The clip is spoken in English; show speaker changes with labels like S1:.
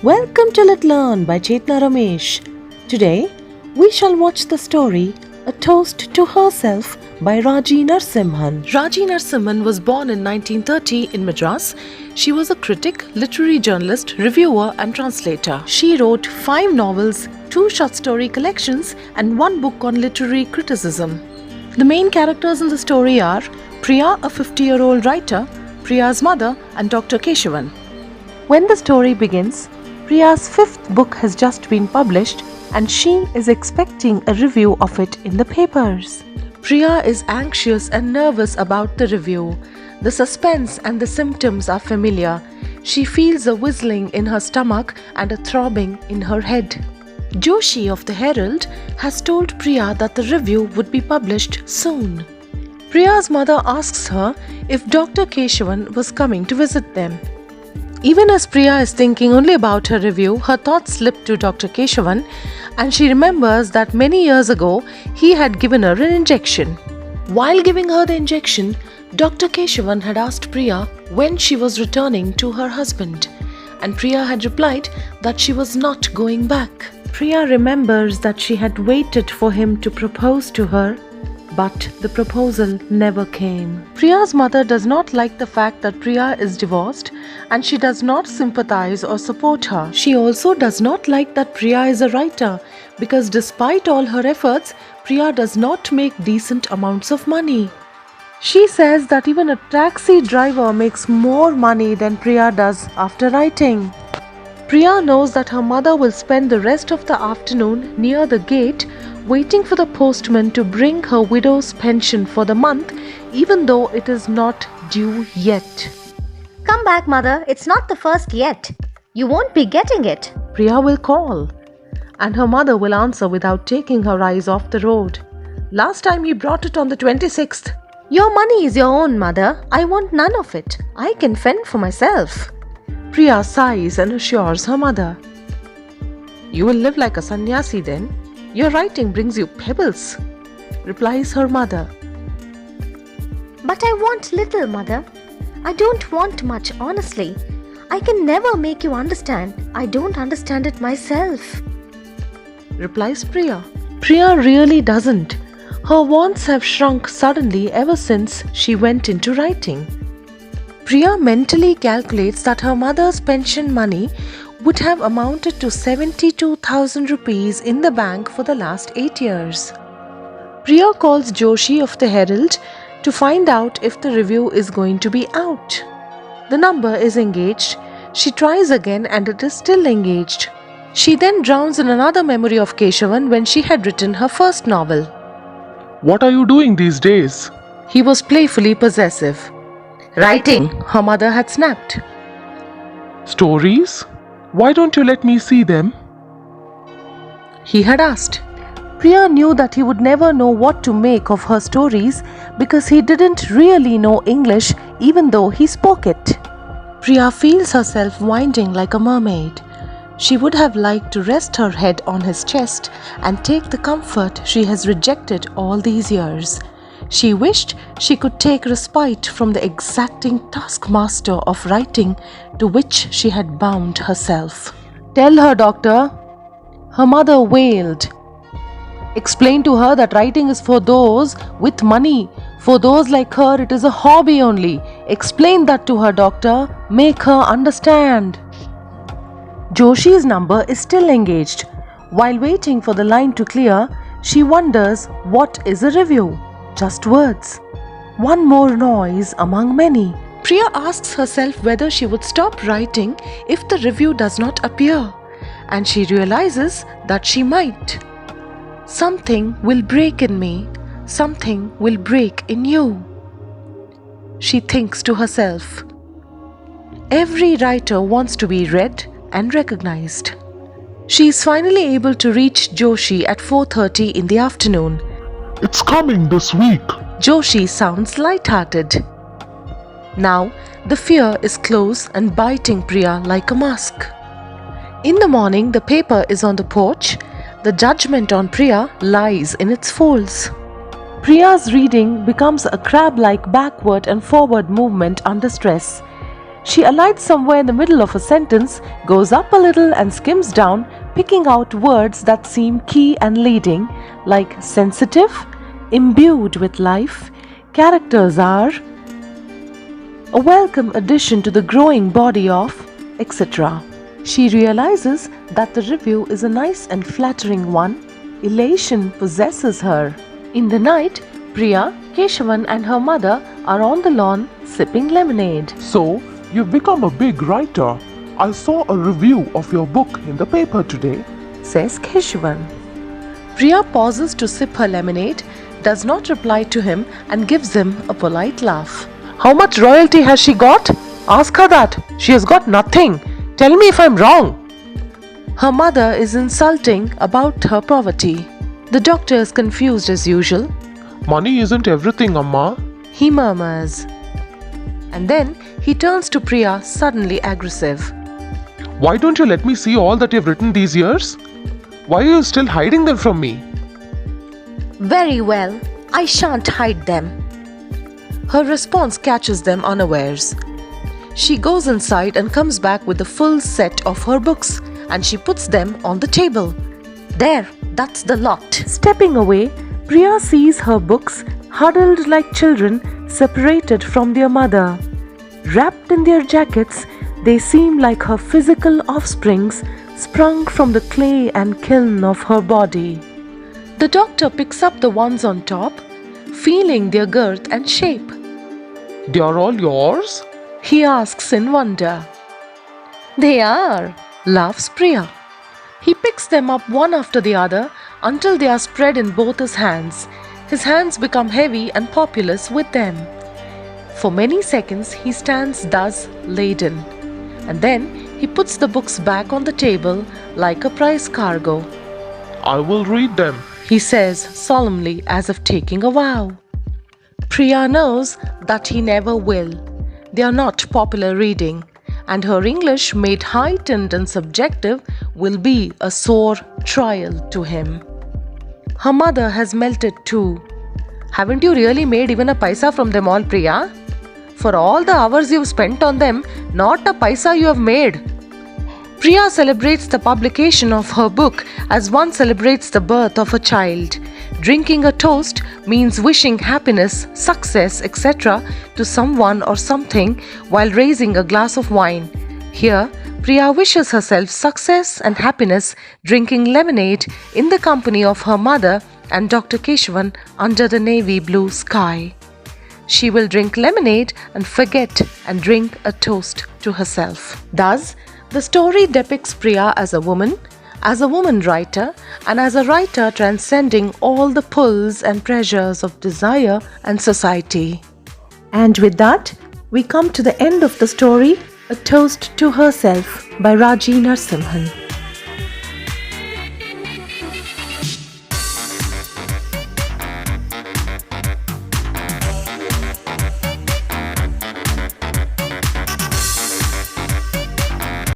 S1: Welcome to Let Learn by Chetna Ramesh. Today, we shall watch the story A Toast to Herself by Raji Narasimhan. Raji Narasimhan was born in 1930 in Madras. She was a critic, literary journalist, reviewer and translator. She wrote 5 novels, 2 short story collections and 1 book on literary criticism. The main characters in the story are Priya, a 50-year-old writer, Priya's mother and Dr. Keshavan. When the story begins, Priya's 5th book has just been published and she is expecting a review of it in the papers. Priya is anxious and nervous about the review. The suspense and the symptoms are familiar. She feels a whistling in her stomach and a throbbing in her head. Joshi of the Herald has told Priya that the review would be published soon. Priya's mother asks her if Dr. Keshavan was coming to visit them. Even as Priya is thinking only about her review, her thoughts slip to Dr. Keshavan and she remembers that many years ago he had given her an injection. While giving her the injection, Dr. Keshavan had asked Priya when she was returning to her husband, and Priya had replied that she was not going back. Priya remembers that she had waited for him to propose to her, but the proposal never came. Priya's mother does not like the fact that Priya is divorced and she does not sympathize or support her. She also does not like that Priya is a writer because despite all her efforts, Priya does not make decent amounts of money. She says that even a taxi driver makes more money than Priya does after writing. Priya knows that her mother will spend the rest of the afternoon near the gate waiting for the postman to bring her widow's pension for the month, even though it is not due yet.
S2: Come back, mother. It's not the first yet. You won't be getting it.
S1: Priya will call, and her mother will answer without taking her eyes off the road. Last time he brought it on the 26th.
S2: Your money is your own, mother. I want none of it. I can fend for myself.
S1: Priya sighs and assures her mother. You will live like a sannyasi then. Your writing brings you pebbles, replies her mother.
S2: But I want little, mother. I don't want much, honestly. I can never make you understand. I don't understand it myself,
S1: replies Priya. Priya really doesn't. Her wants have shrunk suddenly ever since she went into writing. Priya mentally calculates that her mother's pension money would have amounted to 72,000 rupees in the bank for the last 8 years. Priya calls Joshi of the Herald to find out if the review is going to be out. The number is engaged. She tries again and it is still engaged. She then drowns in another memory of Keshavan when she had written her first novel.
S3: What are you doing these days?
S1: He was playfully possessive. Writing, her mother had snapped.
S3: Stories? Why don't you let me see them?
S1: He had asked. Priya knew that he would never know what to make of her stories because he didn't really know English even though he spoke it. Priya feels herself winding like a mermaid. She would have liked to rest her head on his chest and take the comfort she has rejected all these years. She wished she could take respite from the exacting taskmaster of writing to which she had bound herself. Tell her, doctor, her mother wailed. Explain to her that writing is for those with money. For those like her, it is a hobby only. Explain that to her, doctor. Make her understand. Joshi's number is still engaged. While waiting for the line to clear, she wonders what is a review. Just words. One more noise among many. Priya asks herself whether she would stop writing if the review does not appear, and she realizes that she might. Something will break in me. Something will break in you, she thinks to herself. Every writer wants to be read and recognized. She is finally able to reach Joshi at 4:30 in the afternoon.
S3: It's coming this week.
S1: Joshi sounds light-hearted. Now, the fear is close and biting Priya like a mask. In the morning, the paper is on the porch. The judgment on Priya lies in its folds. Priya's reading becomes a crab-like backward and forward movement under stress. She alights somewhere in the middle of a sentence, goes up a little and skims down, picking out words that seem key and leading, like sensitive, imbued with life, characters are, a welcome addition to the growing body of, etc. She realizes that the review is a nice and flattering one. Elation possesses her. In the night, Priya, Keshavan and her mother are on the lawn sipping lemonade.
S3: So, you've become a big writer. I saw a review of your book in the paper today.
S1: Says Keshavan. Priya pauses to sip her lemonade, does not reply to him and gives him a polite laugh. How much royalty has she got? Ask her that. She has got nothing. Tell me if I'm wrong. Her mother is insulting about her poverty. The doctor is confused as usual.
S3: Money isn't everything, Amma.
S1: He murmurs. And then he turns to Priya, suddenly aggressive.
S3: Why don't you let me see all that you've written these years? Why are you still hiding them from me?
S2: Very well, I shan't hide them.
S1: Her response catches them unawares. She goes inside and comes back with the full set of her books, and she puts them on the table.
S2: There, that's the lot.
S1: Stepping away, Priya sees her books huddled like children separated from their mother. Wrapped in their jackets, they seem like her physical offsprings sprung from the clay and kiln of her body. The doctor picks up the ones on top, feeling their girth and shape.
S3: They are all yours?
S1: He asks in wonder. They are, laughs Priya. He picks them up one after the other until they are spread in both his hands. His hands become heavy and populous with them. For many seconds he stands thus laden, and then he puts the books back on the table like a prize cargo.
S3: I will read them,
S1: He says solemnly as if taking a vow. Priya knows that he never will. They are not popular reading, and her English made heightened and subjective will be a sore trial to him. Her mother has melted too. Haven't you really made even a paisa from them all, Priya? For all the hours you've spent on them, not a paisa you have made. Priya celebrates the publication of her book as one celebrates the birth of a child. Drinking a toast means wishing happiness, success, etc. to someone or something while raising a glass of wine. Here, Priya wishes herself success and happiness drinking lemonade in the company of her mother and Dr. Keshavan under the navy blue sky. She will drink lemonade and forget and drink a toast to herself. Thus, the story depicts Priya as a woman writer, and as a writer transcending all the pulls and pressures of desire and society. And with that, we come to the end of the story, A Toast to Herself by Raji Narsimhan.